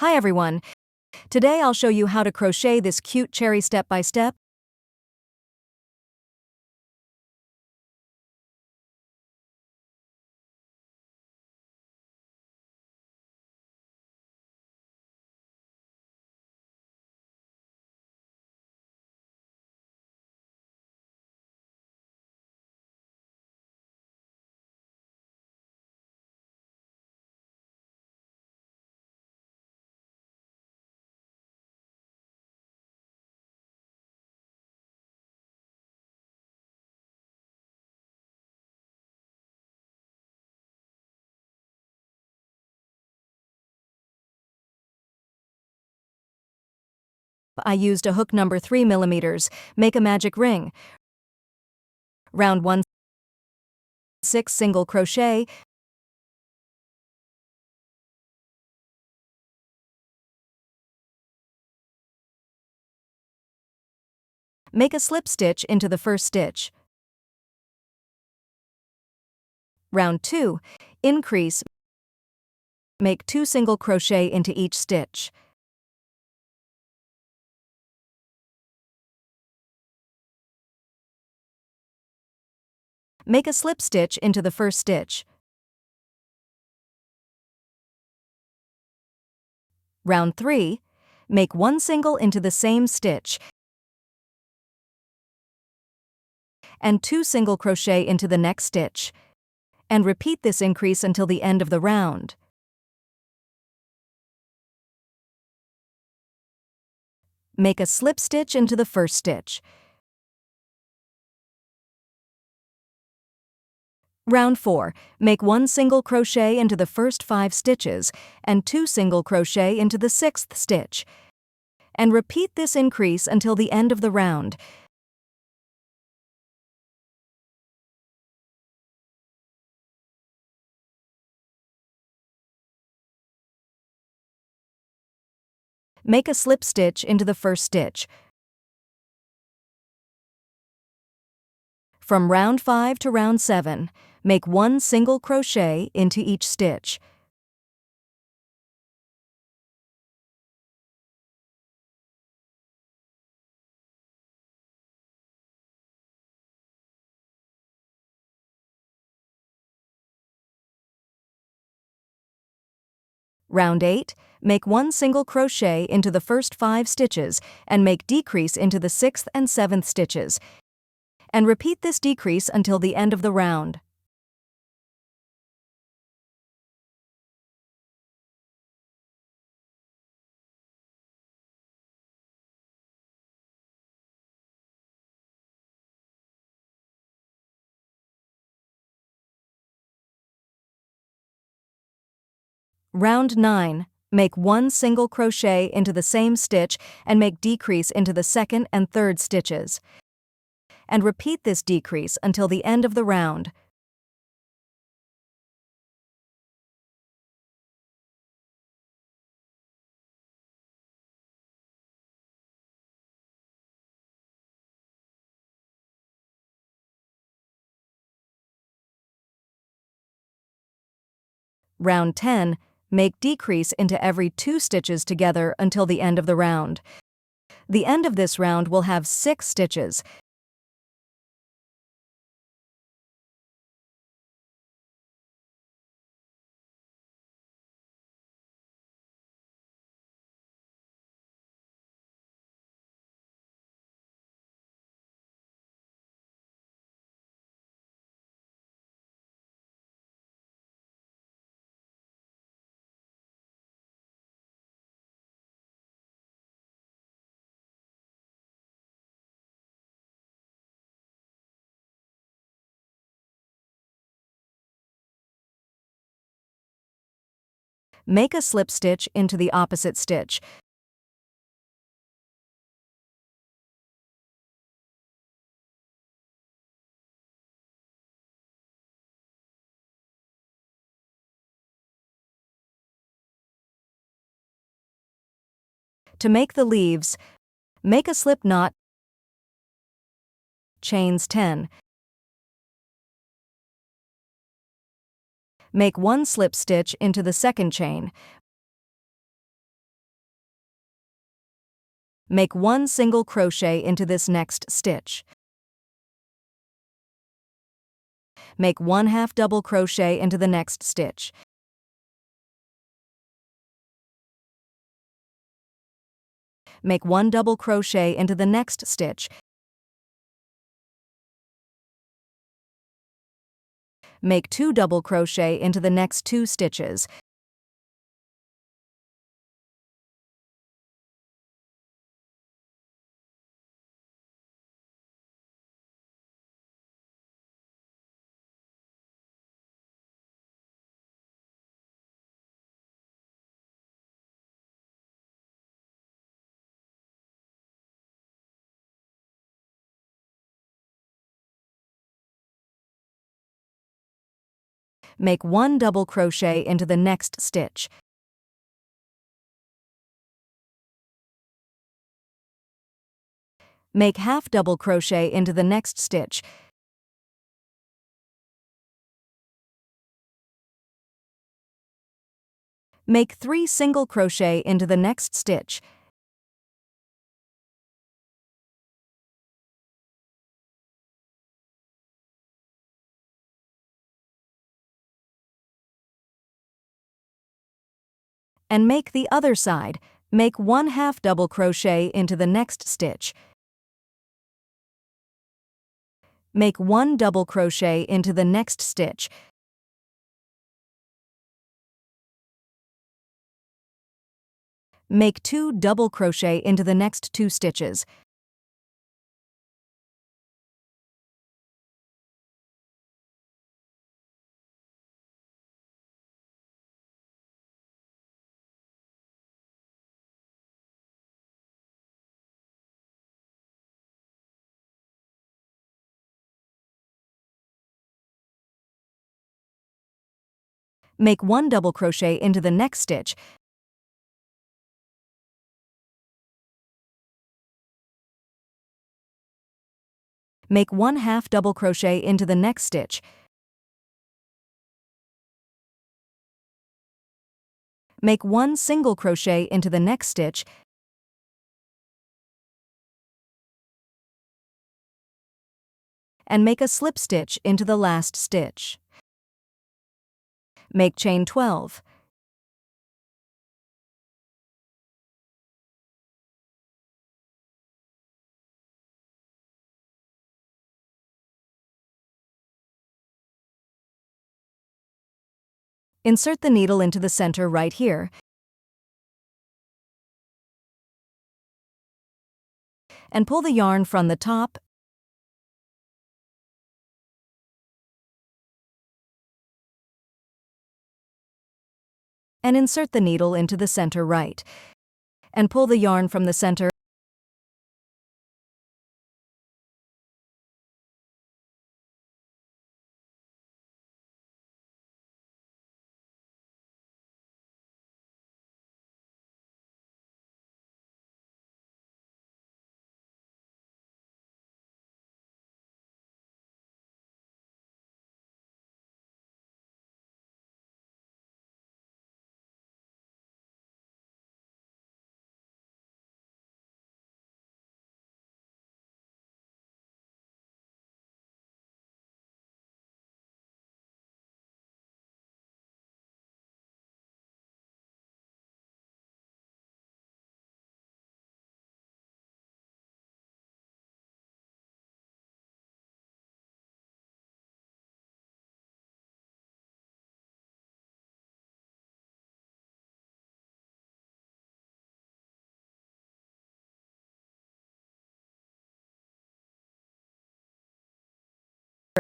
Hi everyone! Today I'll show you how to crochet this cute cherry step by step. I used a hook number 3 millimeters. Make a magic ring. Round 1, 6 single crochet. Make a slip stitch into the first stitch. Round 2, increase. Make 2 single crochet into each stitch. Make a slip stitch into the first stitch. Round 3, make 1 single into the same stitch and 2 single crochet into the next stitch, and repeat this increase until the end of the round. Make a slip stitch into the first stitch. Round 4, make 1 single crochet into the first 5 stitches and 2 single crochet into the 6th stitch, and repeat this increase until the end of the round. Make a slip stitch into the first stitch. From round 5 to round 7, make 1 single crochet into each stitch. Round 8, make 1 single crochet into the first 5 stitches and make decrease into the 6th and 7th stitches, and repeat this decrease until the end of the round. Round 9, make 1 single crochet into the same stitch and make decrease into the 2nd and 3rd stitches, and repeat this decrease until the end of the round. Round 10, make decrease into every 2 stitches together until the end of the round. The end of this round will have 6 stitches. Make a slip stitch into the opposite stitch. To make the leaves, make a slip knot, chains 10. Make 1 slip stitch into the 2nd chain. Make 1 single crochet into this next stitch. Make 1 half double crochet into the next stitch. Make 1 double crochet into the next stitch. Make 2 double crochet into the next 2 stitches. Make 1 double crochet into the next stitch. Make half double crochet into the next stitch. Make 3 single crochet into the next stitch. And make the other side. Make 1 half double crochet into the next stitch. Make 1 double crochet into the next stitch. Make 2 double crochet into the next 2 stitches. Make 1 double crochet into the next stitch. Make 1 half double crochet into the next stitch. Make 1 single crochet into the next stitch. And make a slip stitch into the last stitch. Make chain 12. Insert the needle into the center right here. And pull the yarn from the top and insert the needle into the center right. And pull the yarn from the center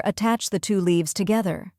attach the 2 leaves together.